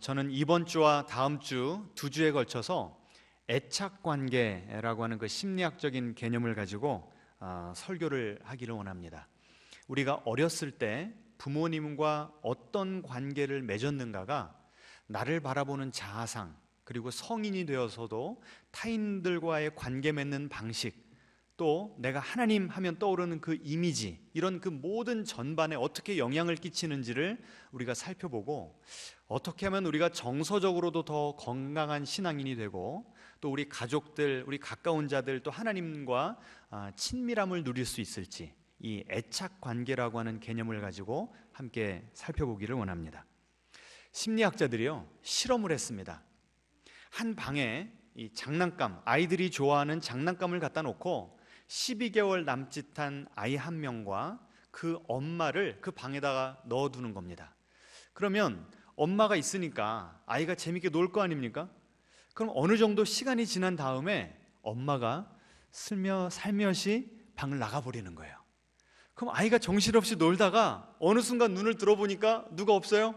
저는 이번 주와 다음 주 두 주에 걸쳐서 애착관계라고 하는 그 심리학적인 개념을 가지고 설교를 하기를 원합니다. 우리가 어렸을 때 부모님과 어떤 관계를 맺었는가가 나를 바라보는 자아상, 그리고 성인이 되어서도 타인들과의 관계 맺는 방식, 또 내가 하나님 하면 떠오르는 그 이미지, 이런 그 모든 전반에 어떻게 영향을 끼치는지를 우리가 살펴보고, 어떻게 하면 우리가 정서적으로도 더 건강한 신앙인이 되고, 또 우리 가족들, 우리 가까운 자들, 또 하나님과 친밀함을 누릴 수 있을지, 이 애착 관계라고 하는 개념을 가지고 함께 살펴보기를 원합니다. 심리학자들이요, 실험을 했습니다. 한 방에 이 장난감, 아이들이 좋아하는 장난감을 갖다 놓고 12개월 남짓한 아이 한 명과 그 엄마를 그 방에다가 넣어두는 겁니다. 그러면 엄마가 있으니까 아이가 재밌게 놀 거 아닙니까? 그럼 어느 정도 시간이 지난 다음에 엄마가 살며시 방을 나가버리는 거예요. 그럼 아이가 정신없이 놀다가 어느 순간 눈을 들어보니까 누가 없어요?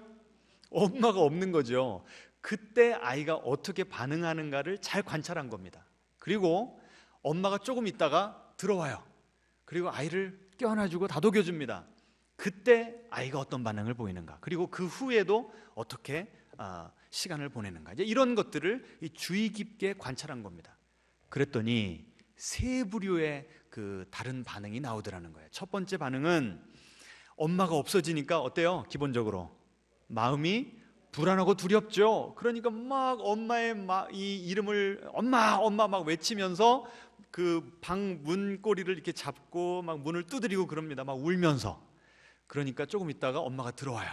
엄마가 없는 거죠. 그때 아이가 어떻게 반응하는가를 잘 관찰한 겁니다. 그리고 엄마가 조금 있다가 들어와요. 그리고 아이를 껴안아주고 다독여줍니다. 그때 아이가 어떤 반응을 보이는가, 그리고 그 후에도 어떻게 시간을 보내는가, 이제 이런 것들을 주의 깊게 관찰한 겁니다. 그랬더니 세 부류의 그 다른 반응이 나오더라는 거예요. 첫 번째 반응은 엄마가 없어지니까 어때요? 기본적으로 마음이 불안하고 두렵죠. 그러니까 막 엄마의 이 이름을 엄마 막 외치면서 그 방 문고리를 이렇게 잡고 막 문을 두드리고 그럽니다. 막 울면서. 그러니까 조금 있다가 엄마가 들어와요.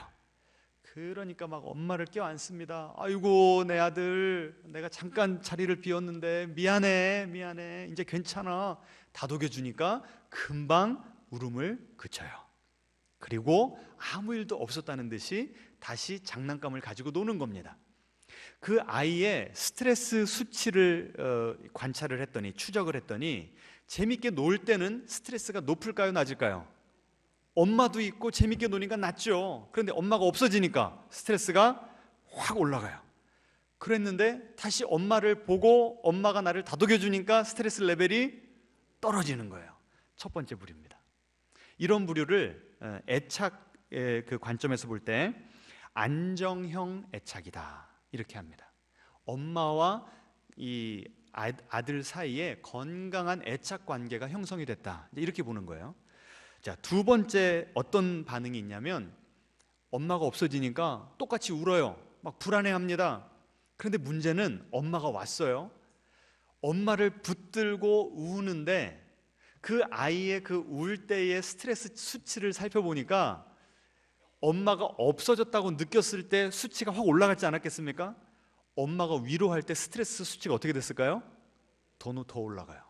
그러니까 막 엄마를 껴안습니다. 아이고 내 아들, 내가 잠깐 자리를 비웠는데 미안해 이제 괜찮아. 다독여 주니까 금방 울음을 그쳐요. 그리고 아무 일도 없었다는 듯이 다시 장난감을 가지고 노는 겁니다. 그 아이의 스트레스 수치를 관찰을 했더니, 추적을 했더니 재밌게 놀 때는 스트레스가 높을까요, 낮을까요? 엄마도 있고 재밌게 노니까 낮죠. 그런데 엄마가 없어지니까 스트레스가 확 올라가요. 그랬는데 다시 엄마를 보고 엄마가 나를 다독여 주니까 스트레스 레벨이 떨어지는 거예요. 첫 번째 부류입니다. 이런 부류를 애착의 그 관점에서 볼 때 안정형 애착이다, 이렇게 합니다. 엄마와 이 아들 사이에 건강한 애착 관계가 형성이 됐다, 이렇게 보는 거예요. 자, 두 번째 어떤 반응이 있냐면 엄마가 없어지니까 똑같이 울어요. 막 불안해합니다. 그런데 문제는 엄마가 왔어요. 엄마를 붙들고 우는데 그 아이의 그 울 때의 스트레스 수치를 살펴보니까 엄마가 없어졌다고 느꼈을 때 수치가 확 올라갔지 않았겠습니까? 엄마가 위로할 때 스트레스 수치가 어떻게 됐을까요? 더 올라가요.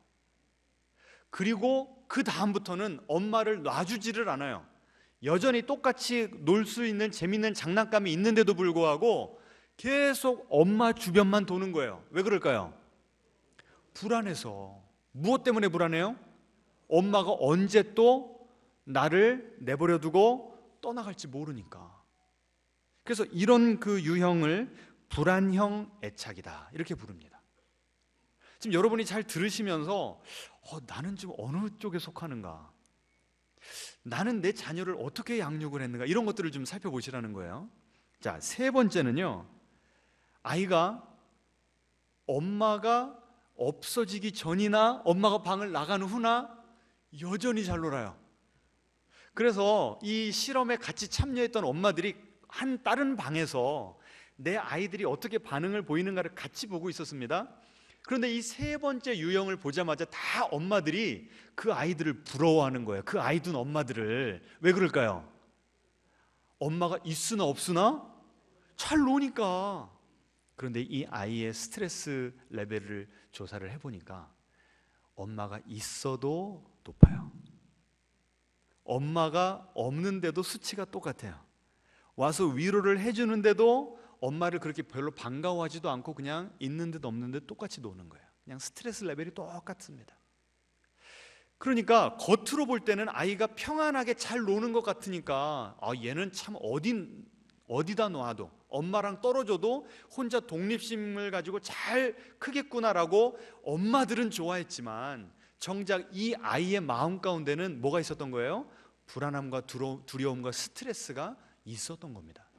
그리고 그 다음부터는 엄마를 놔주지를 않아요. 여전히 똑같이 놀 수 있는 재밌는 장난감이 있는데도 불구하고 계속 엄마 주변만 도는 거예요. 왜 그럴까요? 불안해서. 무엇 때문에 불안해요? 엄마가 언제 또 나를 내버려 두고 떠나갈지 모르니까. 그래서 이런 그 유형을 불안형 애착이다, 이렇게 부릅니다. 지금 여러분이 잘 들으시면서 나는 좀 어느 쪽에 속하는가, 나는 내 자녀를 어떻게 양육을 했는가, 이런 것들을 좀 살펴보시라는 거예요. 자, 세 번째는요, 아이가 엄마가 없어지기 전이나 엄마가 방을 나간 후나 여전히 잘 놀아요. 그래서 이 실험에 같이 참여했던 엄마들이 한 다른 방에서 내 아이들이 어떻게 반응을 보이는가를 같이 보고 있었습니다. 그런데 이 세 번째 유형을 보자마자 다 엄마들이 그 아이들을 부러워하는 거예요. 그 아이 둔 엄마들을. 왜 그럴까요? 엄마가 있으나 없으나 잘 노니까. 그런데 이 아이의 스트레스 레벨을 조사를 해보니까 엄마가 있어도 높아요. 엄마가 없는데도 수치가 똑같아요. 와서 위로를 해주는데도 엄마를 그렇게 별로 반가워하지도 않고 그냥 있는 듯 없는 듯 똑같이 노는 거예요. 그냥 스트레스 레벨이 똑같습니다. 그러니까 겉으로 볼 때는 아이가 평안하게 잘 노는 것 같으니까 얘는 참 어디다 놔도, 엄마랑 떨어져도 혼자 독립심을 가지고 잘 크겠구나라고 엄마들은 좋아했지만 정작 이 아이의 마음 가운데는 뭐가 있었던 거예요? 불안함과 두려움과 스트레스가 있었던 겁니다.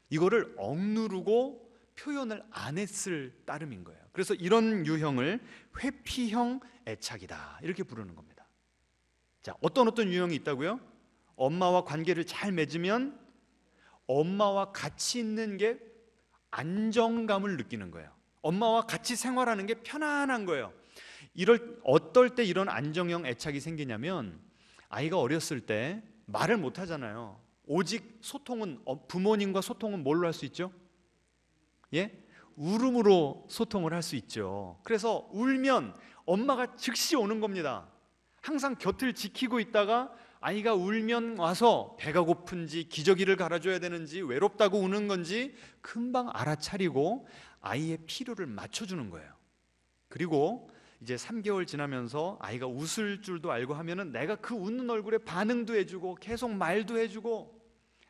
이거를 억누르고 표현을 안 했을 따름인 거예요. 그래서 이런 유형을 회피형 애착이다 이렇게 부르는 겁니다. 자, 어떤 유형이 있다고요? 엄마와 관계를 잘 맺으면 엄마와 같이 있는 게 안정감을 느끼는 거예요. 엄마와 같이 생활하는 게 편안한 거예요. 어떨 때 이런 안정형 애착이 생기냐면 아이가 어렸을 때 말을 못 하잖아요. 오직 소통은 부모님과 소통은 뭘로 할 수 있죠? 예? 울음으로 소통을 할 수 있죠. 그래서 울면 엄마가 즉시 오는 겁니다. 항상 곁을 지키고 있다가 아이가 울면 와서 배가 고픈지 기저귀를 갈아줘야 되는지 외롭다고 우는 건지 금방 알아차리고 아이의 필요를 맞춰주는 거예요. 그리고 이제 3개월 지나면서 아이가 웃을 줄도 알고 하면은 내가 그 웃는 얼굴에 반응도 해주고 계속 말도 해주고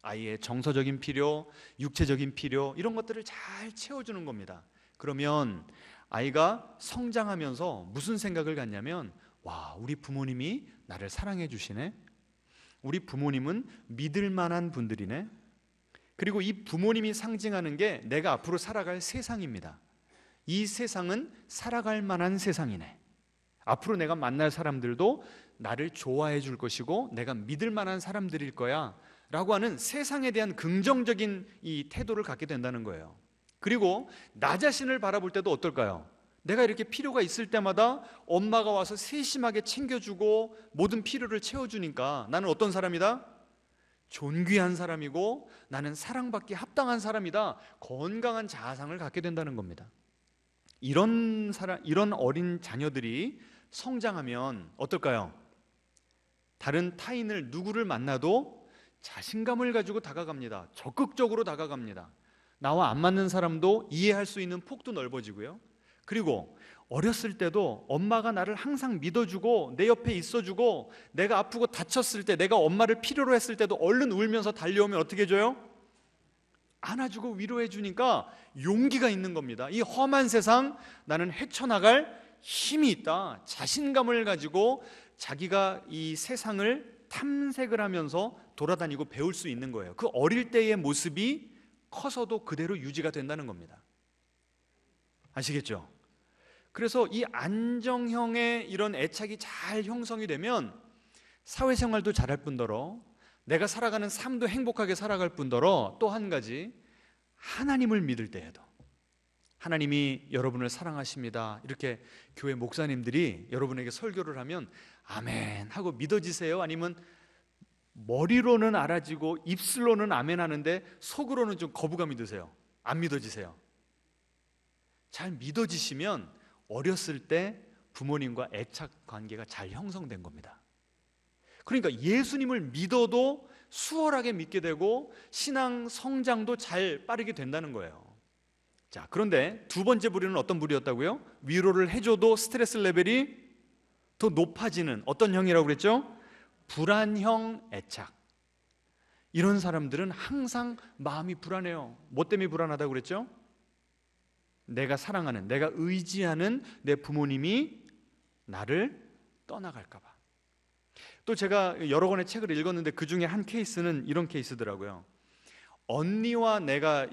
아이의 정서적인 필요, 육체적인 필요 이런 것들을 잘 채워주는 겁니다. 그러면 아이가 성장하면서 무슨 생각을 갖냐면 와, 우리 부모님이 나를 사랑해 주시네. 우리 부모님은 믿을 만한 분들이네. 그리고 이 부모님이 상징하는 게 내가 앞으로 살아갈 세상입니다. 이 세상은 살아갈 만한 세상이네. 앞으로 내가 만날 사람들도 나를 좋아해 줄 것이고 내가 믿을 만한 사람들일 거야 라고 하는 세상에 대한 긍정적인 이 태도를 갖게 된다는 거예요. 그리고 나 자신을 바라볼 때도 어떨까요? 내가 이렇게 필요가 있을 때마다 엄마가 와서 세심하게 챙겨주고 모든 필요를 채워주니까 나는 어떤 사람이다? 존귀한 사람이고 나는 사랑받기 합당한 사람이다. 건강한 자아상을 갖게 된다는 겁니다. 이런 어린 자녀들이 성장하면 어떨까요? 다른 타인을 누구를 만나도 자신감을 가지고 다가갑니다. 적극적으로 다가갑니다. 나와 안 맞는 사람도 이해할 수 있는 폭도 넓어지고요. 그리고 어렸을 때도 엄마가 나를 항상 믿어주고 내 옆에 있어주고 내가 아프고 다쳤을 때 내가 엄마를 필요로 했을 때도 얼른 울면서 달려오면 어떻게 해줘요? 안아주고 위로해 주니까 용기가 있는 겁니다. 이 험한 세상 나는 헤쳐나갈 힘이 있다. 자신감을 가지고 자기가 이 세상을 탐색을 하면서 돌아다니고 배울 수 있는 거예요. 그 어릴 때의 모습이 커서도 그대로 유지가 된다는 겁니다. 아시겠죠? 그래서 이 안정형의 이런 애착이 잘 형성이 되면 사회생활도 잘할 뿐더러 내가 살아가는 삶도 행복하게 살아갈 뿐더러 또 한 가지, 하나님을 믿을 때에도 하나님이 여러분을 사랑하십니다. 이렇게 교회 목사님들이 여러분에게 설교를 하면 아멘 하고 믿어지세요? 아니면 머리로는 알아지고 입술로는 아멘 하는데 속으로는 좀 거부감이 드세요? 안 믿어지세요? 잘 믿어지시면 어렸을 때 부모님과 애착 관계가 잘 형성된 겁니다. 그러니까 예수님을 믿어도 수월하게 믿게 되고 신앙 성장도 잘 빠르게 된다는 거예요. 자, 그런데 두 번째 부류는 어떤 부류였다고요? 위로를 해줘도 스트레스 레벨이 더 높아지는 어떤 형이라고 그랬죠? 불안형 애착. 이런 사람들은 항상 마음이 불안해요. 뭐 때문에 불안하다고 그랬죠? 내가 사랑하는, 내가 의지하는 내 부모님이 나를 떠나갈까 봐. 또 제가 여러 권의 책을 읽었는데 그 중에 한 케이스는 이런 케이스더라고요. 언니와 내가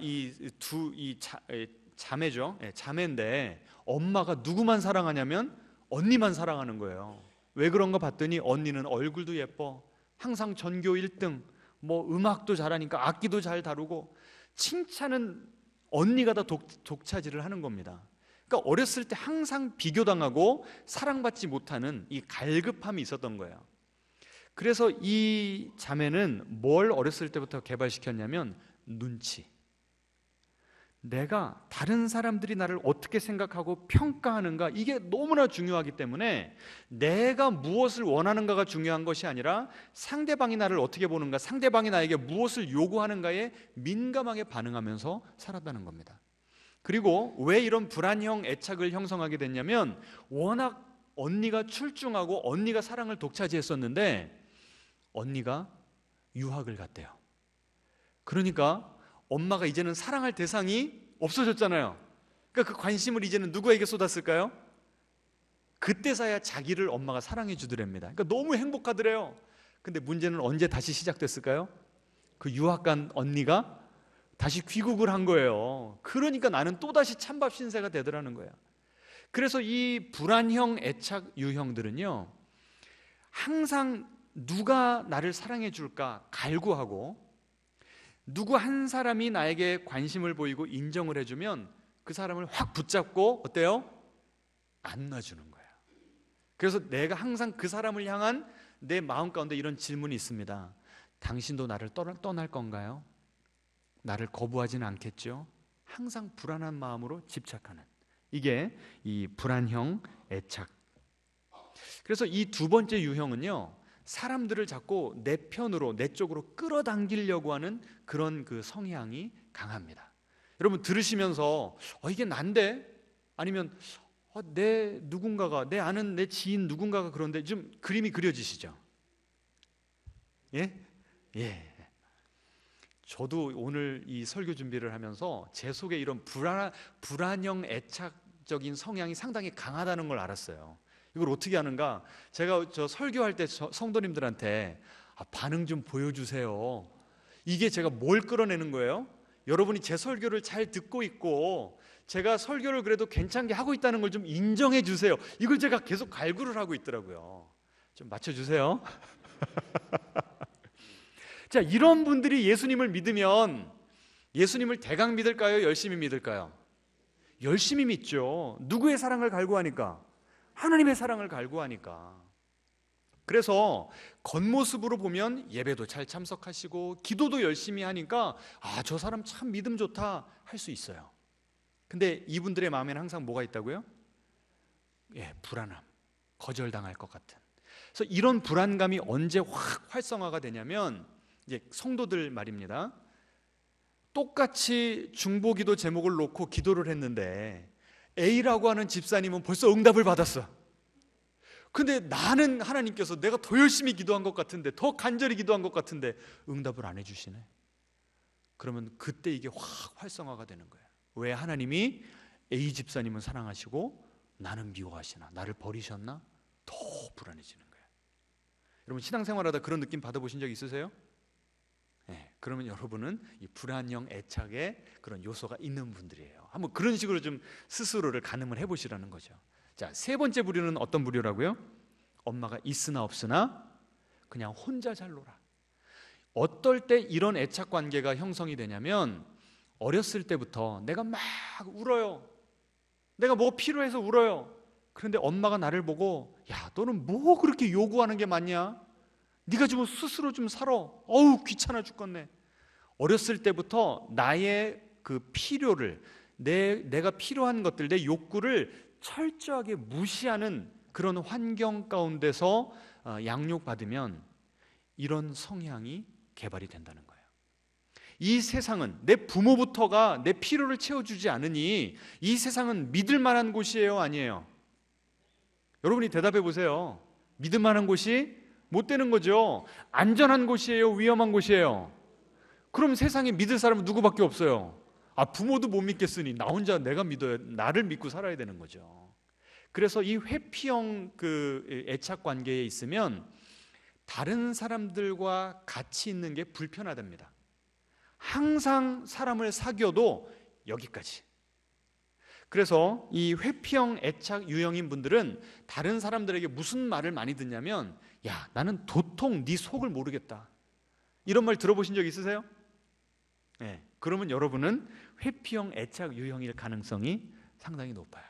자매죠. 자매인데 엄마가 누구만 사랑하냐면 언니만 사랑하는 거예요. 왜 그런가 봤더니 언니는 얼굴도 예뻐, 항상 전교 1등, 뭐 음악도 잘하니까 악기도 잘 다루고 칭찬은 언니가 다 독차지를 하는 겁니다. 그러니까 어렸을 때 항상 비교당하고 사랑받지 못하는 이 갈급함이 있었던 거예요. 그래서 이 자매는 뭘 어렸을 때부터 개발시켰냐면 눈치. 내가 다른 사람들이 나를 어떻게 생각하고 평가하는가, 이게 너무나 중요하기 때문에 내가 무엇을 원하는가가 중요한 것이 아니라 상대방이 나를 어떻게 보는가, 상대방이 나에게 무엇을 요구하는가에 민감하게 반응하면서 살았다는 겁니다. 그리고 왜 이런 불안형 애착을 형성하게 됐냐면 워낙 언니가 출중하고 언니가 사랑을 독차지했었는데 언니가 유학을 갔대요. 그러니까 엄마가 이제는 사랑할 대상이 없어졌잖아요. 그러니까 그 관심을 이제는 누구에게 쏟았을까요? 그때서야 자기를 엄마가 사랑해 주더랍니다. 그러니까 너무 행복하더래요. 근데 문제는 언제 다시 시작됐을까요? 그 유학 간 언니가 다시 귀국을 한 거예요. 그러니까 나는 또다시 찬밥 신세가 되더라는 거예요. 그래서 이 불안형 애착 유형들은요, 항상 누가 나를 사랑해 줄까 갈구하고, 누구 한 사람이 나에게 관심을 보이고 인정을 해주면 그 사람을 확 붙잡고 어때요? 안아주는 거예요. 그래서 내가 항상 그 사람을 향한 내 마음 가운데 이런 질문이 있습니다. 당신도 나를 떠날 건가요? 나를 거부하지는 않겠죠? 항상 불안한 마음으로 집착하는, 이게 이 불안형 애착. 그래서 이 두 번째 유형은요, 사람들을 자꾸 내 편으로, 내 쪽으로 끌어당기려고 하는 그런 그 성향이 강합니다. 여러분 들으시면서 이게 난데? 아니면 내 누군가가, 내 아는 내 지인 누군가가 그런데 좀 그림이 그려지시죠? 예? 예. 저도 오늘 이 설교 준비를 하면서 제 속에 이런 불안형 애착적인 성향이 상당히 강하다는 걸 알았어요. 이걸 어떻게 하는가? 제가 저 설교할 때 성도님들한테 반응 좀 보여주세요. 이게 제가 뭘 끌어내는 거예요? 여러분이 제 설교를 잘 듣고 있고 제가 설교를 그래도 괜찮게 하고 있다는 걸 좀 인정해 주세요. 이걸 제가 계속 갈구를 하고 있더라고요. 좀 맞춰주세요. 자, 이런 분들이 예수님을 믿으면 예수님을 대강 믿을까요? 열심히 믿을까요? 열심히 믿죠. 누구의 사랑을 갈구하니까? 하나님의 사랑을 갈구하니까. 그래서 겉모습으로 보면 예배도 잘 참석하시고 기도도 열심히 하니까 저 사람 참 믿음 좋다 할 수 있어요. 근데 이분들의 마음에는 항상 뭐가 있다고요? 불안함, 거절당할 것 같은. 그래서 이런 불안감이 언제 확 활성화가 되냐면, 이제 성도들 말입니다. 똑같이 중보기도 제목을 놓고 기도를 했는데 A라고 하는 집사님은 벌써 응답을 받았어. 근데 나는 하나님께서 내가 더 열심히 기도한 것 같은데, 더 간절히 기도한 것 같은데 응답을 안 해주시네. 그러면 그때 이게 확 활성화가 되는 거예요. 왜? 하나님이 A 집사님은 사랑하시고 나는 미워하시나? 나를 버리셨나? 더 불안해지는 거예요. 여러분 신앙생활하다 그런 느낌 받아보신 적 있으세요? 네, 그러면 여러분은 이 불안형 애착에 그런 요소가 있는 분들이에요. 한번 그런 식으로 좀 스스로를 가늠을 해보시라는 거죠. 자, 세 번째 부류는 어떤 부류라고요? 엄마가 있으나 없으나 그냥 혼자 잘 놀아. 어떨 때 이런 애착 관계가 형성이 되냐면, 어렸을 때부터 내가 막 울어요. 내가 뭐 필요해서 울어요. 그런데 엄마가 나를 보고 야, 너는 뭐 그렇게 요구하는 게 많냐? 네가 좀 스스로 좀 살아. 어우 귀찮아 죽겠네. 어렸을 때부터 나의 그 필요를, 내가 필요한 것들, 내 욕구를 철저하게 무시하는 그런 환경 가운데서 양육받으면 이런 성향이 개발이 된다는 거예요. 이 세상은 내 부모부터가 내 필요를 채워주지 않으니 이 세상은 믿을 만한 곳이에요, 아니에요? 여러분이 대답해 보세요. 믿을 만한 곳이 못 되는 거죠. 안전한 곳이에요, 위험한 곳이에요? 그럼 세상에 믿을 사람은 누구밖에 없어요. 부모도 못 믿겠으니 나 혼자 내가 믿어야, 나를 믿고 살아야 되는 거죠. 그래서 이 회피형 그 애착 관계에 있으면 다른 사람들과 같이 있는 게 불편하답니다. 항상 사람을 사귀어도 여기까지. 그래서 이 회피형 애착 유형인 분들은 다른 사람들에게 무슨 말을 많이 듣냐면, 야, 나는 도통 네 속을 모르겠다, 이런 말 들어보신 적 있으세요? 네, 그러면 여러분은 회피형 애착 유형일 가능성이 상당히 높아요.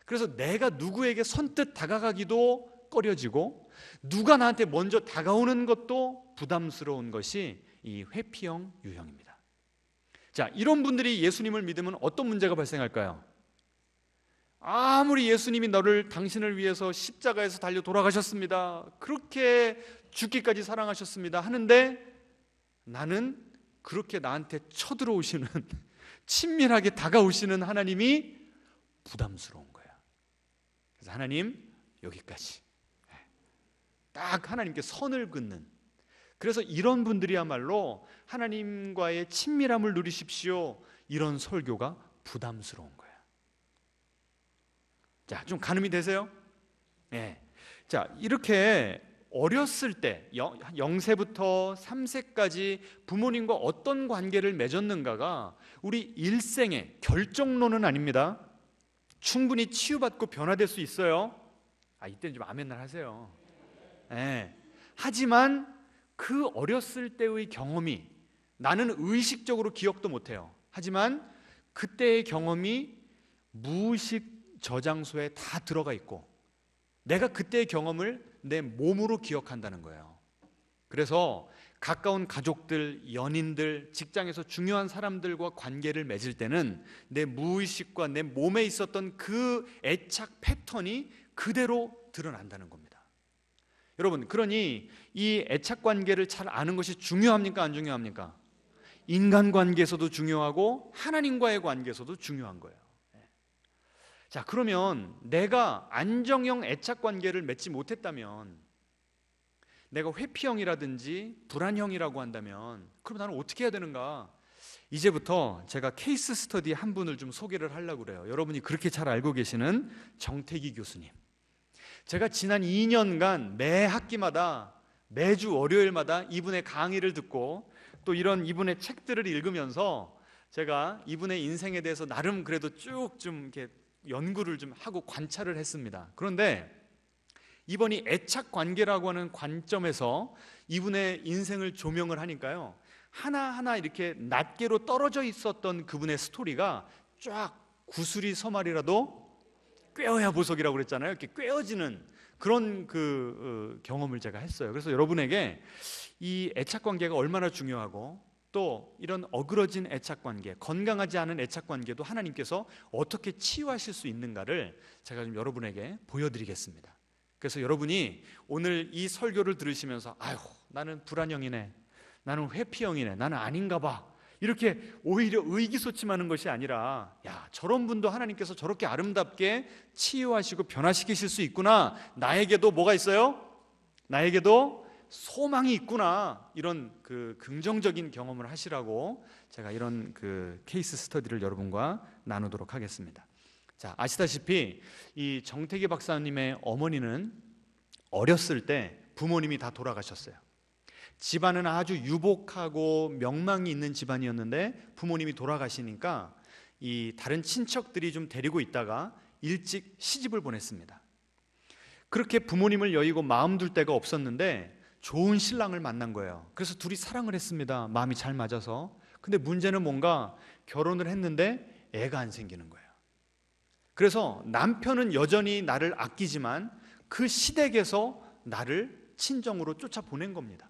그래서 내가 누구에게 선뜻 다가가기도 꺼려지고 누가 나한테 먼저 다가오는 것도 부담스러운 것이 이 회피형 유형입니다. 자, 이런 분들이 예수님을 믿으면 어떤 문제가 발생할까요? 아무리 예수님이 당신을 위해서 십자가에서 달려 돌아가셨습니다, 그렇게 죽기까지 사랑하셨습니다 하는데, 나는 그렇게 나한테 쳐들어오시는, 친밀하게 다가오시는 하나님이 부담스러운 거야. 그래서 하나님, 여기까지. 딱 하나님께 선을 긋는, 그래서 이런 분들이야말로 하나님과의 친밀함을 누리십시오, 이런 설교가 부담스러운 거예요. 자, 좀 가늠이 되세요? 네. 자, 이렇게 어렸을 때 0세부터 3세까지 부모님과 어떤 관계를 맺었는가가 우리 일생의 결정론은 아닙니다. 충분히 치유받고 변화될 수 있어요. 이때는 좀 아멘을 하세요. 네. 하지만 그 어렸을 때의 경험이, 나는 의식적으로 기억도 못해요. 하지만 그때의 경험이 무의식 저장소에 다 들어가 있고 내가 그때의 경험을 내 몸으로 기억한다는 거예요. 그래서 가까운 가족들, 연인들, 직장에서 중요한 사람들과 관계를 맺을 때는 내 무의식과 내 몸에 있었던 그 애착 패턴이 그대로 드러난다는 겁니다. 여러분, 그러니 이 애착 관계를 잘 아는 것이 중요합니까, 안 중요합니까? 인간관계에서도 중요하고 하나님과의 관계에서도 중요한 거예요. 자, 그러면 내가 안정형 애착관계를 맺지 못했다면, 내가 회피형이라든지 불안형이라고 한다면, 그럼 나는 어떻게 해야 되는가? 이제부터 제가 케이스 스터디 한 분을 좀 소개를 하려고 그래요. 여러분이 그렇게 잘 알고 계시는 정태기 교수님. 제가 지난 2년간 매 학기마다 매주 월요일마다 이분의 강의를 듣고 또 이런 이분의 책들을 읽으면서 제가 이분의 인생에 대해서 나름 그래도 쭉 좀 이렇게 연구를 좀 하고 관찰을 했습니다. 그런데 이번이 애착 관계라고 하는 관점에서 이분의 인생을 조명을 하니까요, 하나하나 이렇게 낱개로 떨어져 있었던 그분의 스토리가 쫙 구슬이 서말이라도 꿰어야 보석이라고 그랬잖아요. 이렇게 꿰어지는 그런 경험을 제가 했어요. 그래서 여러분에게 이 애착 관계가 얼마나 중요하고 또 이런 어그러진 애착관계, 건강하지 않은 애착관계도 하나님께서 어떻게 치유하실 수 있는가를 제가 좀 여러분에게 보여드리겠습니다. 그래서 여러분이 오늘 이 설교를 들으시면서 아유, 나는 불안형이네, 나는 회피형이네, 나는 아닌가 봐, 이렇게 오히려 의기소침하는 것이 아니라, 야, 저런 분도 하나님께서 저렇게 아름답게 치유하시고 변화시키실 수 있구나, 나에게도 뭐가 있어요? 나에게도 소망이 있구나, 이런 긍정적인 경험을 하시라고 제가 이런 케이스 스터디를 여러분과 나누도록 하겠습니다. 자, 아시다시피 이 정태기 박사님의 어머니는 어렸을 때 부모님이 다 돌아가셨어요. 집안은 아주 유복하고 명망이 있는 집안이었는데 부모님이 돌아가시니까 이 다른 친척들이 좀 데리고 있다가 일찍 시집을 보냈습니다. 그렇게 부모님을 여의고 마음 둘 데가 없었는데 좋은 신랑을 만난 거예요. 그래서 둘이 사랑을 했습니다. 마음이 잘 맞아서. 근데 문제는 뭔가 결혼을 했는데 애가 안 생기는 거예요. 그래서 남편은 여전히 나를 아끼지만 그 시댁에서 나를 친정으로 쫓아보낸 겁니다.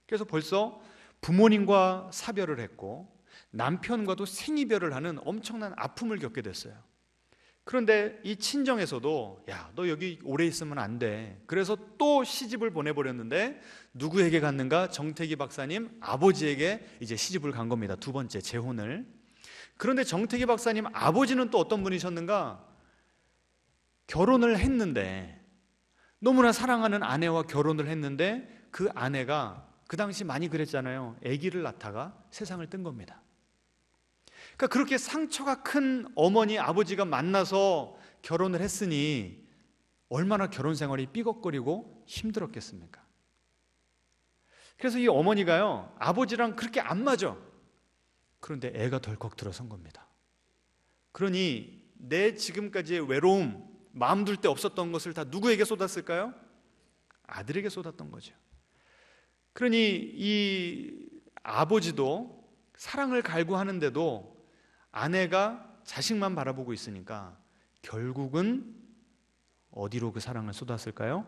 그래서 벌써 부모님과 사별을 했고 남편과도 생이별을 하는 엄청난 아픔을 겪게 됐어요. 그런데 이 친정에서도 야, 너 여기 오래 있으면 안 돼. 그래서 또 시집을 보내버렸는데 누구에게 갔는가? 정태기 박사님 아버지에게 이제 시집을 간 겁니다. 두 번째 재혼을. 그런데 정태기 박사님 아버지는 또 어떤 분이셨는가? 결혼을 했는데, 너무나 사랑하는 아내와 결혼을 했는데 그 아내가 그 당시 많이 그랬잖아요. 아기를 낳다가 세상을 뜬 겁니다. 그러니까 그렇게 상처가 큰 어머니 아버지가 만나서 결혼을 했으니 얼마나 결혼 생활이 삐걱거리고 힘들었겠습니까? 그래서 이 어머니가요, 아버지랑 그렇게 안 맞아. 그런데 애가 덜컥 들어선 겁니다. 그러니 내 지금까지의 외로움, 마음 둘 데 없었던 것을 다 누구에게 쏟았을까요? 아들에게 쏟았던 거죠. 그러니 이 아버지도 사랑을 갈구하는데도 아내가 자식만 바라보고 있으니까 결국은 어디로 그 사랑을 쏟았을까요?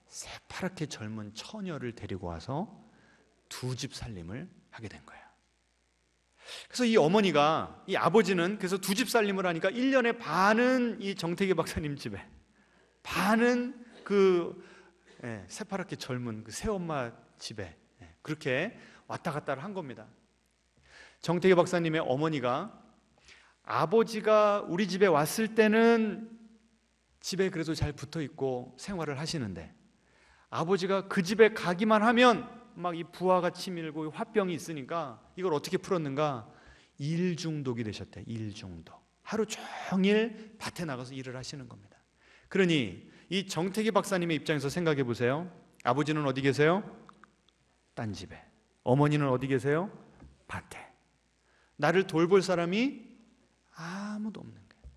새파랗게 젊은 처녀를 데리고 와서 두 집 살림을 하게 된 거예요. 그래서 이 어머니가, 이 아버지는 그래서 두 집 살림을 하니까 1년에 반은 이 정태기 박사님 집에, 반은 새파랗게 젊은 그 새엄마 집에 그렇게 왔다 갔다를 한 겁니다. 정태기 박사님의 어머니가 아버지가 우리 집에 왔을 때는 집에 그래도 잘 붙어 있고 생활을 하시는데 아버지가 그 집에 가기만 하면 막 이 부하가 치밀고 화병이 있으니까 이걸 어떻게 풀었는가? 일 중독이 되셨대. 일 중독. 하루 종일 밭에 나가서 일을 하시는 겁니다. 그러니 이 정태기 박사님의 입장에서 생각해 보세요. 아버지는 어디 계세요? 딴 집에. 어머니는 어디 계세요? 밭에. 나를 돌볼 사람이 아무도 없는 거예요.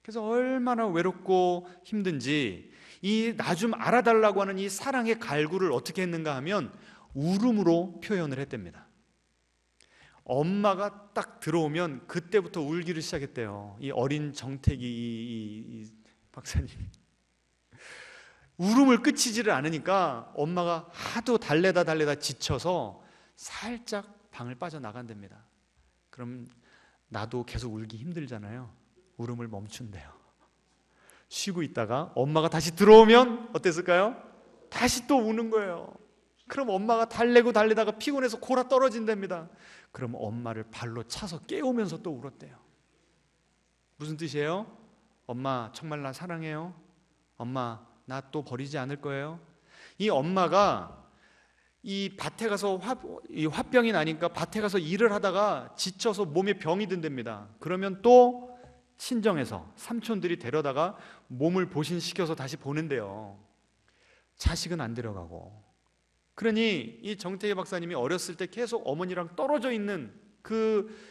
그래서 얼마나 외롭고 힘든지 이 나 좀 알아달라고 하는 이 사랑의 갈구를 어떻게 했는가 하면 울음으로 표현을 했답니다. 엄마가 딱 들어오면 그때부터 울기를 시작했대요. 이 어린 정태기 이 박사님. 울음을 그치지를 않으니까 엄마가 하도 달래다 지쳐서 살짝 방을 빠져나간답니다. 그럼 나도 계속 울기 힘들잖아요. 울음을 멈춘대요. 쉬고 있다가 엄마가 다시 들어오면 어땠을까요? 다시 또 우는 거예요. 그럼 엄마가 달래다가 피곤해서 골아 떨어진답니다. 그럼 엄마를 발로 차서 깨우면서 또 울었대요. 무슨 뜻이에요? 엄마 정말 나 사랑해요. 엄마 나 또 버리지 않을 거예요. 이 엄마가 이 밭에 가서 이 화병이 나니까 밭에 가서 일을 하다가 지쳐서 몸에 병이 든답니다. 그러면 또 친정에서 삼촌들이 데려다가 몸을 보신시켜서 다시 보는데요. 자식은 안 데려가고. 그러니 이 정태기 박사님이 어렸을 때 계속 어머니랑 떨어져 있는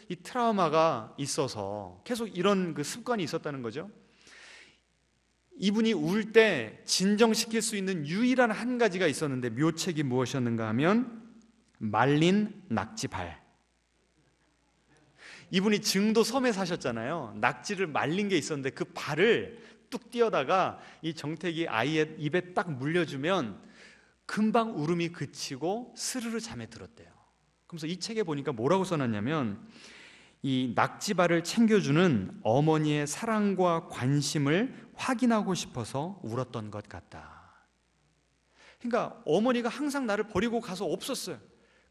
이 트라우마가 있어서 계속 이런 그 습관이 있었다는 거죠. 이분이 울 때 진정시킬 수 있는 유일한 한 가지가 있었는데 묘책이 무엇이었는가 하면 말린 낙지발. 이분이 증도 섬에 사셨잖아요. 낙지를 말린 게 있었는데 그 발을 뚝 띄어다가 이 정태기 아이의 입에 딱 물려주면 금방 울음이 그치고 스르르 잠에 들었대요. 그래서 이 책에 보니까 뭐라고 써놨냐면 이 낙지발을 챙겨주는 어머니의 사랑과 관심을 확인하고 싶어서 울었던 것 같다. 그러니까 어머니가 항상 나를 버리고 가서 없었어요.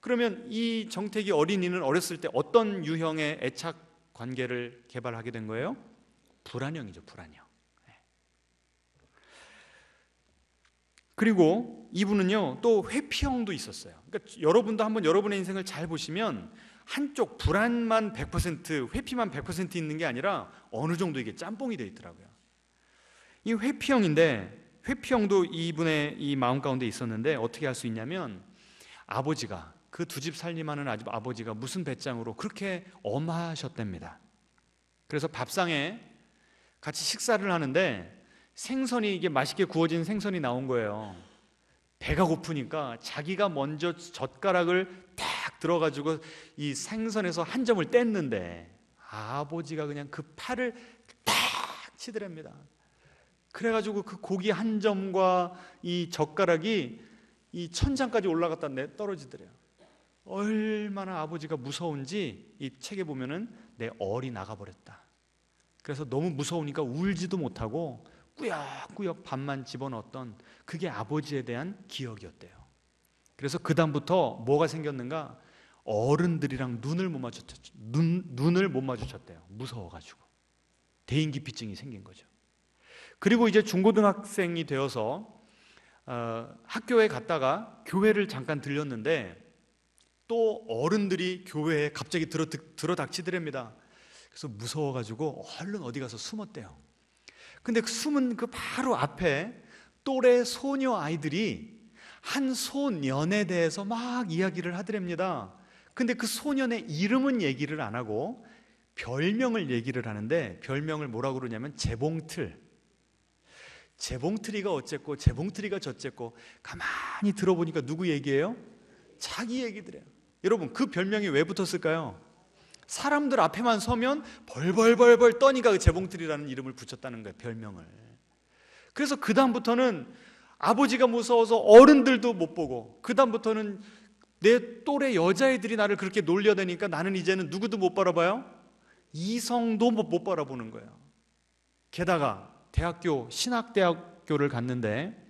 그러면 이 정태기 어린이는 어렸을 때 어떤 유형의 애착 관계를 개발하게 된 거예요? 불안형이죠, 불안형. 그리고 이분은요 또 회피형도 있었어요. 그러니까 여러분도 한번 여러분의 인생을 잘 보시면 한쪽 불안만 100%, 회피만 100% 있는 게 아니라 어느 정도 이게 짬뽕이 되어 있더라고요. 이 회피형인데 회피형도 이분의 이 마음 가운데 있었는데 어떻게 할 수 있냐면 아버지가 그 두 집 살림하는 아버지가 무슨 배짱으로 그렇게 엄하셨답니다. 그래서 밥상에 같이 식사를 하는데 생선이 이게 맛있게 구워진 생선이 나온 거예요. 배가 고프니까 자기가 먼저 젓가락을 딱 들어가지고 이 생선에서 한 점을 뗐는데 아버지가 그냥 그 팔을 딱 치더랍니다. 그래가지고 그 고기 한 점과 이 젓가락이 이 천장까지 올라갔다 떨어지더래요. 얼마나 아버지가 무서운지 이 책에 보면은 내 얼이 나가버렸다. 그래서 너무 무서우니까 울지도 못하고 꾸역꾸역 밥만 집어넣었던 그게 아버지에 대한 기억이었대요. 그래서 그 다음부터 뭐가 생겼는가? 어른들이랑 눈을 못 마주쳤대요. 무서워가지고 대인기피증이 생긴 거죠. 그리고 이제 중고등학생이 되어서 학교에 갔다가 교회를 잠깐 들렸는데 또 어른들이 교회에 갑자기 들어닥치더랍니다. 그래서 무서워가지고 얼른 어디 가서 숨었대요. 근데 숨은 그 바로 앞에 또래 소녀 아이들이 한 소년에 대해서 막 이야기를 하더랍니다. 근데 그 소년의 이름은 얘기를 안 하고 별명을 얘기를 하는데 별명을 뭐라고 그러냐면 재봉틀. 재봉틀이가 어쨌고 재봉틀이가 저쨌고 가만히 들어보니까 누구 얘기예요? 자기 얘기들이에요. 여러분 그 별명이 왜 붙었을까요? 사람들 앞에만 서면 벌벌벌벌 떠니까 그 재봉틀이라는 이름을 붙였다는 거예요, 별명을. 그래서 그 다음부터는 아버지가 무서워서 어른들도 못 보고 그 다음부터는 내 또래 여자애들이 나를 그렇게 놀려대니까 나는 이제는 누구도 못 바라봐요. 이성도 못 바라보는 거예요. 게다가 신학대학교를 갔는데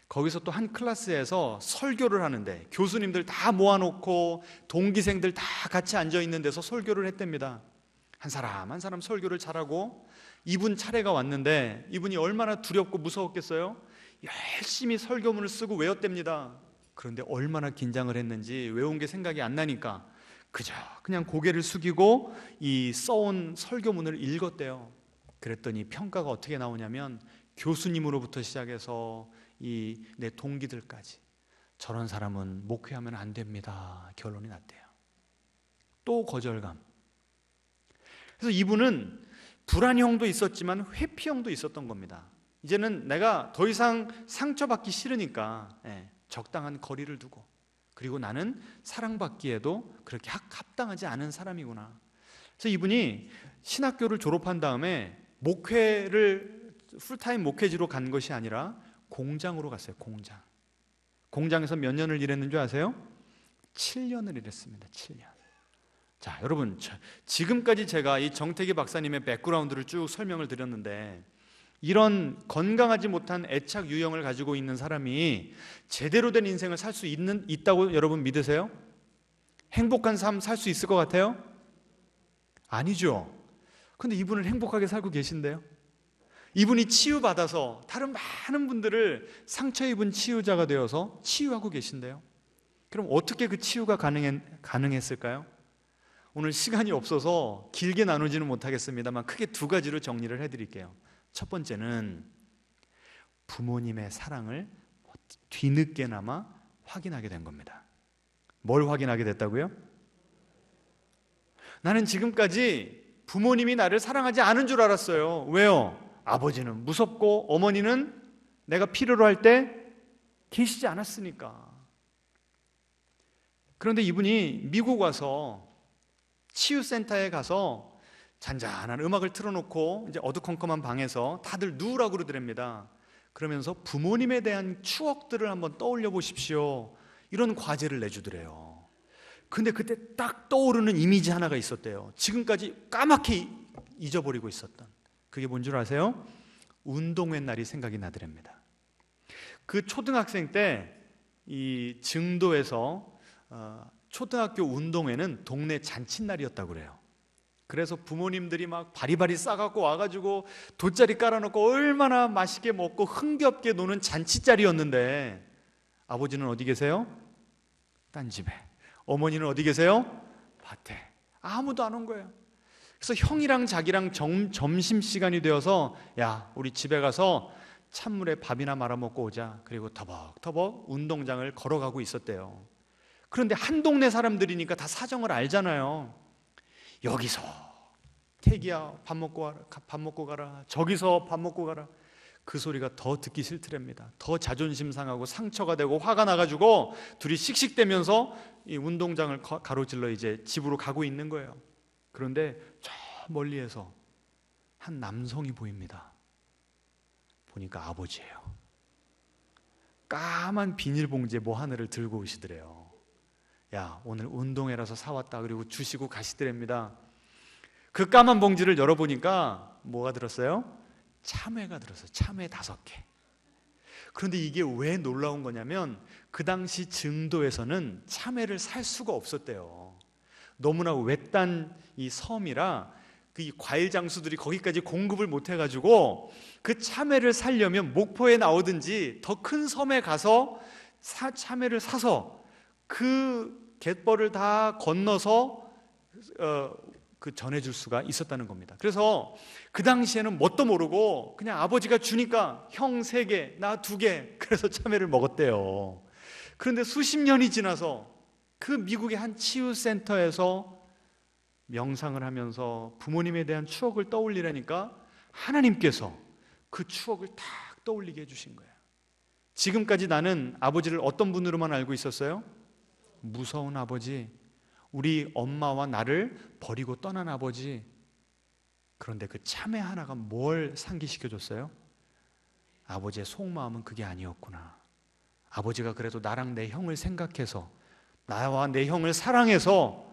거기서 또 한 클래스에서 설교를 하는데 교수님들 다 모아놓고 동기생들 다 같이 앉아있는 데서 설교를 했답니다. 한 사람 한 사람 설교를 잘하고 이분 차례가 왔는데 이분이 얼마나 두렵고 무서웠겠어요? 열심히 설교문을 쓰고 외웠답니다. 그런데 얼마나 긴장을 했는지 외운 게 생각이 안 나니까 그냥 고개를 숙이고 이 써온 설교문을 읽었대요. 그랬더니 평가가 어떻게 나오냐면 교수님으로부터 시작해서 이 내 동기들까지 저런 사람은 목회하면 안 됩니다. 결론이 났대요. 또 거절감. 그래서 이분은 불안형도 있었지만 회피형도 있었던 겁니다. 이제는 내가 더 이상 상처받기 싫으니까 적당한 거리를 두고, 그리고 나는 사랑받기에도 그렇게 합당하지 않은 사람이구나. 그래서 이분이 신학교를 졸업한 다음에 목회를 풀타임 목회지로 간 것이 아니라 공장으로 갔어요. 공장에서 몇 년을 일했는 줄 아세요? 7년을 일했습니다. 7년. 자, 여러분, 지금까지 제가 이 정태기 박사님의 백그라운드를 쭉 설명을 드렸는데, 이런 건강하지 못한 애착 유형을 가지고 있는 사람이 제대로 된 인생을 살 수 있다고 여러분 믿으세요? 행복한 삶 살 수 있을 것 같아요? 아니죠. 근데 이분은 행복하게 살고 계신데요. 이분이 치유받아서 다른 많은 분들을 상처 입은 치유자가 되어서 치유하고 계신데요. 그럼 어떻게 그 치유가 가능했을까요? 오늘 시간이 없어서 길게 나누지는 못하겠습니다만 크게 두 가지로 정리를 해드릴게요. 첫 번째는 부모님의 사랑을 뒤늦게나마 확인하게 된 겁니다. 뭘 확인하게 됐다고요? 나는 지금까지 부모님이 나를 사랑하지 않은 줄 알았어요. 왜요? 아버지는 무섭고 어머니는 내가 필요로 할 때 계시지 않았으니까. 그런데 이분이 미국 와서 치유센터에 가서 잔잔한 음악을 틀어놓고 이제 어두컴컴한 방에서 다들 누우라고 그러더랍니다. 그러면서 부모님에 대한 추억들을 한번 떠올려 보십시오. 이런 과제를 내주더래요. 근데 그때 딱 떠오르는 이미지 하나가 있었대요. 지금까지 까맣게 잊어버리고 있었던. 그게 뭔 줄 아세요? 운동회 날이 생각이 나더랍니다. 그 초등학생 때 이 증도에서 초등학교 운동회는 동네 잔칫날이었다고 그래요. 그래서 부모님들이 막 바리바리 싸갖고 와가지고 돗자리 깔아놓고 얼마나 맛있게 먹고 흥겹게 노는 잔치자리였는데, 아버지는 어디 계세요? 딴 집에. 어머니는 어디 계세요? 밭에. 아무도 안 온 거예요. 그래서 형이랑 자기랑 점심시간이 되어서 야, 우리 집에 가서 찬물에 밥이나 말아 먹고 오자. 그리고 터벅터벅 운동장을 걸어가고 있었대요. 그런데 한 동네 사람들이니까 다 사정을 알잖아요. 여기서 태기야 밥 먹고 가라. 저기서 밥 먹고 가라. 그 소리가 더 듣기 싫더랍니다. 더 자존심 상하고 상처가 되고 화가 나가지고 둘이 씩씩대면서 이 운동장을 가로질러 이제 집으로 가고 있는 거예요. 그런데 저 멀리에서 한 남성이 보입니다. 보니까 아버지예요. 까만 비닐봉지에 뭐 하나를 들고 오시더래요. 야, 오늘 운동회라서 사왔다. 그리고 주시고 가시더랍니다. 그 까만 봉지를 열어보니까 뭐가 들었어요? 참외가 들었어요. 참외 5개. 그런데 이게 왜 놀라운 거냐면 그 당시 증도에서는 참외를 살 수가 없었대요. 너무나 외딴 이 섬이라 그 과일 장수들이 거기까지 공급을 못 해가지고 그 참외를 사려면 목포에 나오든지 더 큰 섬에 가서 참외를 사서 그 갯벌을 다 건너서 그 전해줄 수가 있었다는 겁니다. 그래서 그 당시에는 뭣도 모르고 그냥 아버지가 주니까 형 3개, 나 2개, 그래서 참외를 먹었대요. 그런데 수십 년이 지나서 그 미국의 한 치유센터에서 명상을 하면서 부모님에 대한 추억을 떠올리라니까 하나님께서 그 추억을 딱 떠올리게 해주신 거예요. 지금까지 나는 아버지를 어떤 분으로만 알고 있었어요? 무서운 아버지, 우리 엄마와 나를 버리고 떠난 아버지. 그런데 그 참회 하나가 뭘 상기시켜줬어요? 아버지의 속마음은 그게 아니었구나. 아버지가 그래도 나랑 내 형을 생각해서, 나와 내 형을 사랑해서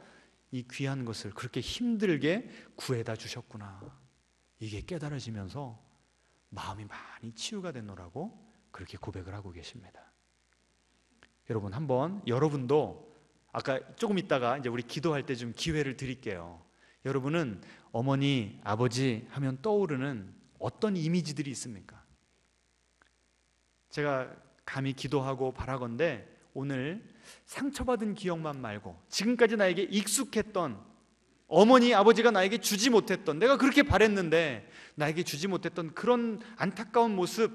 이 귀한 것을 그렇게 힘들게 구해다 주셨구나. 이게 깨달아지면서 마음이 많이 치유가 됐노라고 그렇게 고백을 하고 계십니다. 여러분, 한번 여러분도 아까 조금 있다가 이제 우리 기도할 때 좀 기회를 드릴게요. 여러분은 어머니, 아버지 하면 떠오르는 어떤 이미지들이 있습니까? 제가 감히 기도하고 바라건대 오늘 상처받은 기억만 말고 지금까지 나에게 익숙했던, 어머니 아버지가 나에게 주지 못했던, 내가 그렇게 바랬는데 나에게 주지 못했던 그런 안타까운 모습,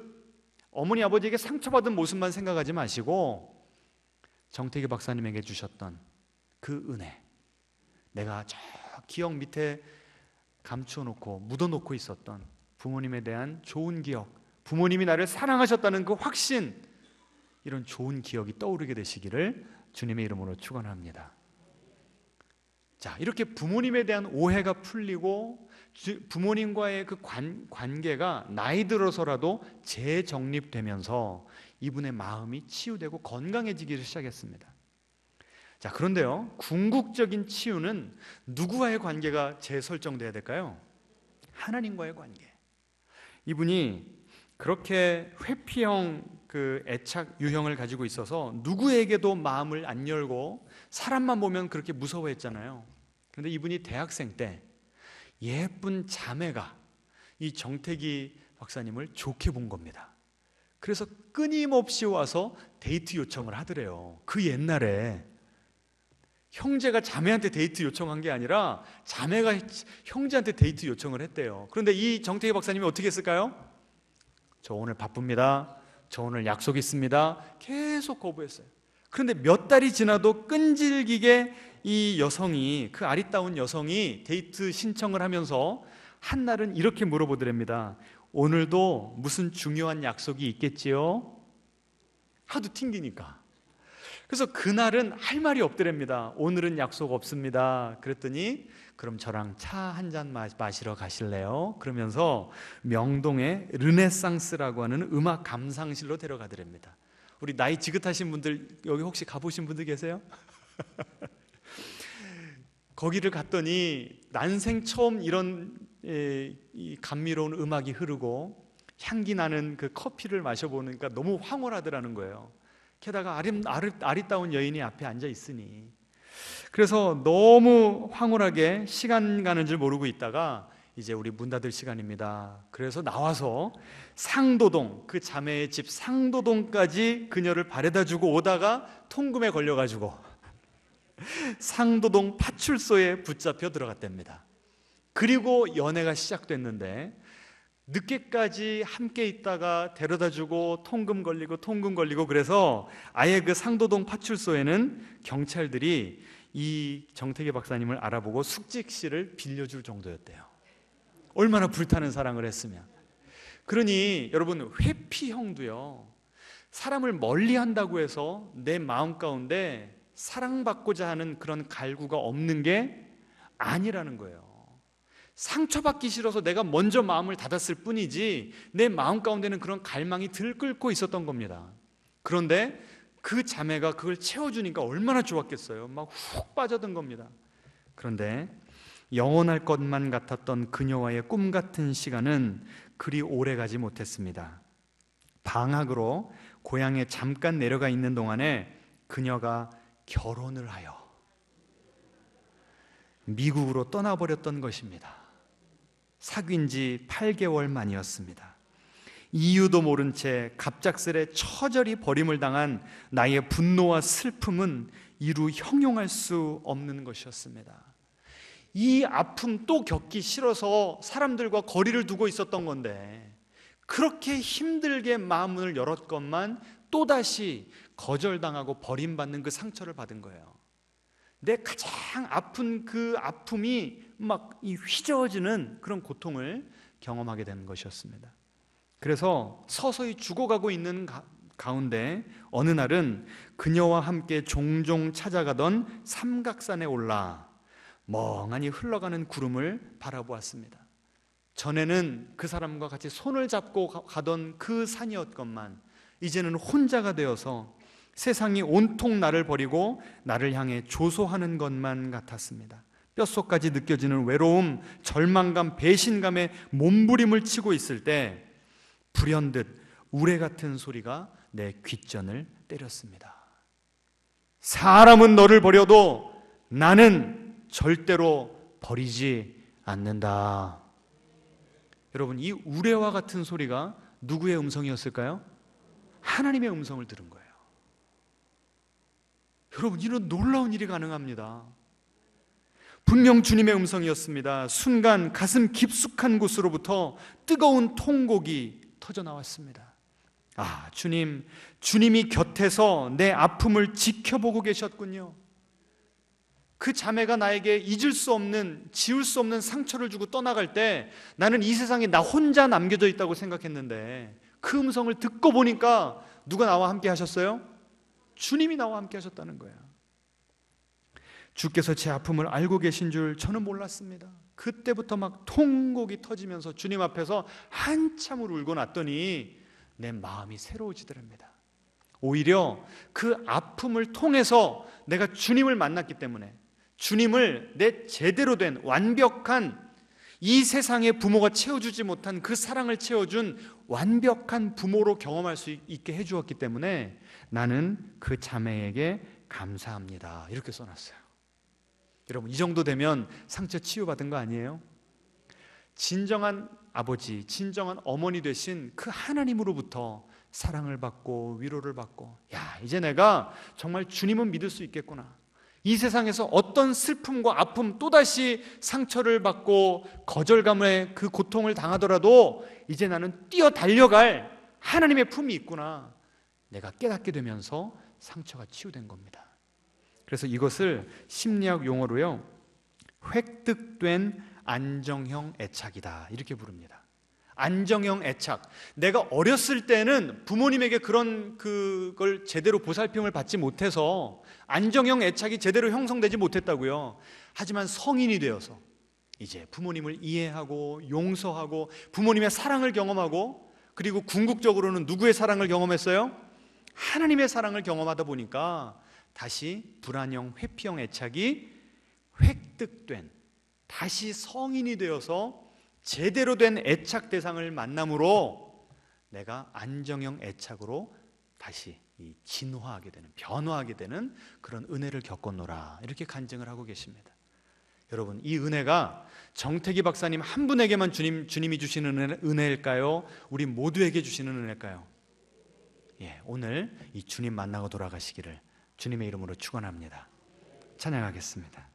어머니 아버지에게 상처받은 모습만 생각하지 마시고 정태기 박사님에게 주셨던 그 은혜, 내가 저 기억 밑에 감추어놓고 묻어놓고 있었던 부모님에 대한 좋은 기억, 부모님이 나를 사랑하셨다는 그 확신, 이런 좋은 기억이 떠오르게 되시기를 주님의 이름으로 축원합니다. 자, 이렇게 부모님에 대한 오해가 풀리고 부모님과의 그 관계가 나이 들어서라도 재정립되면서 이분의 마음이 치유되고 건강해지기 시작했습니다. 자, 그런데요, 궁극적인 치유는 누구와의 관계가 재설정돼야 될까요? 하나님과의 관계. 이분이 그렇게 회피형 그 애착 유형을 가지고 있어서 누구에게도 마음을 안 열고 사람만 보면 그렇게 무서워했잖아요. 그런데 이분이 대학생 때 예쁜 자매가 이 정태기 박사님을 좋게 본 겁니다. 그래서 끊임없이 와서 데이트 요청을 하더래요. 그 옛날에 형제가 자매한테 데이트 요청한 게 아니라 자매가 형제한테 데이트 요청을 했대요. 그런데 이 정태기 박사님이 어떻게 했을까요? 저 오늘 바쁩니다. 저 오늘 약속 있습니다. 계속 거부했어요. 그런데 몇 달이 지나도 끈질기게 이 여성이, 그 아리따운 여성이 데이트 신청을 하면서 한날은 이렇게 물어보더랍니다. 오늘도 무슨 중요한 약속이 있겠지요? 하도 튕기니까. 그래서 그날은 할 말이 없더랍니다. 오늘은 약속 없습니다. 그랬더니 그럼 저랑 차 한 잔 마시러 가실래요? 그러면서 명동의 르네상스라고 하는 음악 감상실로 데려가더랍니다. 우리 나이 지긋하신 분들 여기 혹시 가보신 분들 계세요? 거기를 갔더니 난생 처음 이런 이 감미로운 음악이 흐르고 향기 나는 그 커피를 마셔보니까 너무 황홀하더라는 거예요. 게다가 아리따운 여인이 앞에 앉아 있으니. 그래서 너무 황홀하게 시간 가는 줄 모르고 있다가 이제 우리 문 닫을 시간입니다. 그래서 나와서 상도동, 그 자매의 집 상도동까지 그녀를 바래다 주고 오다가 통금에 걸려가지고 상도동 파출소에 붙잡혀 들어갔답니다. 그리고 연애가 시작됐는데 늦게까지 함께 있다가 데려다주고 통금 걸리고 그래서 아예 그 상도동 파출소에는 경찰들이 이 정태기 박사님을 알아보고 숙직실을 빌려줄 정도였대요. 얼마나 불타는 사랑을 했으면. 그러니 여러분, 회피형도요, 사람을 멀리한다고 해서 내 마음 가운데 사랑받고자 하는 그런 갈구가 없는 게 아니라는 거예요. 상처받기 싫어서 내가 먼저 마음을 닫았을 뿐이지 내 마음 가운데는 그런 갈망이 들끓고 있었던 겁니다. 그런데 그 자매가 그걸 채워주니까 얼마나 좋았겠어요. 막 훅 빠져든 겁니다. 그런데 영원할 것만 같았던 그녀와의 꿈 같은 시간은 그리 오래 가지 못했습니다. 방학으로 고향에 잠깐 내려가 있는 동안에 그녀가 결혼을 하여 미국으로 떠나버렸던 것입니다. 사귄 지 8개월 만이었습니다. 이유도 모른 채 갑작스레 처절히 버림을 당한 나의 분노와 슬픔은 이루 형용할 수 없는 것이었습니다. 이 아픔 또 겪기 싫어서 사람들과 거리를 두고 있었던 건데 그렇게 힘들게 마음을 열었건만 또다시 거절당하고 버림받는 그 상처를 받은 거예요. 내 가장 아픈 그 아픔이 막 이 휘저어지는 그런 고통을 경험하게 되는 것이었습니다. 그래서 서서히 죽어가고 있는 가운데 어느 날은 그녀와 함께 종종 찾아가던 삼각산에 올라 멍하니 흘러가는 구름을 바라보았습니다. 전에는 그 사람과 같이 손을 잡고 가던 그 산이었건만 이제는 혼자가 되어서 세상이 온통 나를 버리고 나를 향해 조소하는 것만 같았습니다. 뼛속까지 느껴지는 외로움, 절망감, 배신감에 몸부림을 치고 있을 때 불현듯 우레 같은 소리가 내 귓전을 때렸습니다. 사람은 너를 버려도 나는 절대로 버리지 않는다. 여러분, 이 우레와 같은 소리가 누구의 음성이었을까요? 하나님의 음성을 들은 거예요. 여러분, 이런 놀라운 일이 가능합니다. 분명 주님의 음성이었습니다. 순간 가슴 깊숙한 곳으로부터 뜨거운 통곡이 터져 나왔습니다. 아, 주님이 곁에서 내 아픔을 지켜보고 계셨군요. 그 자매가 나에게 잊을 수 없는, 지울 수 없는 상처를 주고 떠나갈 때 나는 이 세상에 나 혼자 남겨져 있다고 생각했는데 그 음성을 듣고 보니까 누가 나와 함께 하셨어요? 주님이 나와 함께 하셨다는 거예요. 주께서 제 아픔을 알고 계신 줄 저는 몰랐습니다. 그때부터 막 통곡이 터지면서 주님 앞에서 한참을 울고 났더니 내 마음이 새로워지더랍니다. 오히려 그 아픔을 통해서 내가 주님을 만났기 때문에 주님을 내 제대로 된 완벽한, 이 세상의 부모가 채워주지 못한 그 사랑을 채워준 완벽한 부모로 경험할 수 있게 해주었기 때문에 나는 그 자매에게 감사합니다. 이렇게 써놨어요. 여러분, 이 정도 되면 상처 치유받은 거 아니에요? 진정한 아버지, 진정한 어머니 되신 그 하나님으로부터 사랑을 받고 위로를 받고, 야, 이제 내가 정말 주님은 믿을 수 있겠구나. 이 세상에서 어떤 슬픔과 아픔, 또다시 상처를 받고 거절감의 그 고통을 당하더라도 이제 나는 뛰어 달려갈 하나님의 품이 있구나, 내가 깨닫게 되면서 상처가 치유된 겁니다. 그래서 이것을 심리학 용어로요, 획득된 안정형 애착이다, 이렇게 부릅니다. 안정형 애착. 내가 어렸을 때는 부모님에게 그걸 제대로 보살핌을 받지 못해서 안정형 애착이 제대로 형성되지 못했다고요. 하지만 성인이 되어서 이제 부모님을 이해하고 용서하고 부모님의 사랑을 경험하고, 그리고 궁극적으로는 누구의 사랑을 경험했어요? 하나님의 사랑을 경험하다 보니까 다시 불안형, 회피형 애착이 획득된, 다시 성인이 되어서 제대로 된 애착 대상을 만남으로 내가 안정형 애착으로 다시 진화하게 되는, 변화하게 되는 그런 은혜를 겪었노라, 이렇게 간증을 하고 계십니다. 여러분, 이 은혜가 정태기 박사님 한 분에게만 주님이 주시는 은혜일까요? 우리 모두에게 주시는 은혜일까요? 예, 오늘 이 주님 만나고 돌아가시기를 주님의 이름으로 축원합니다. 찬양하겠습니다.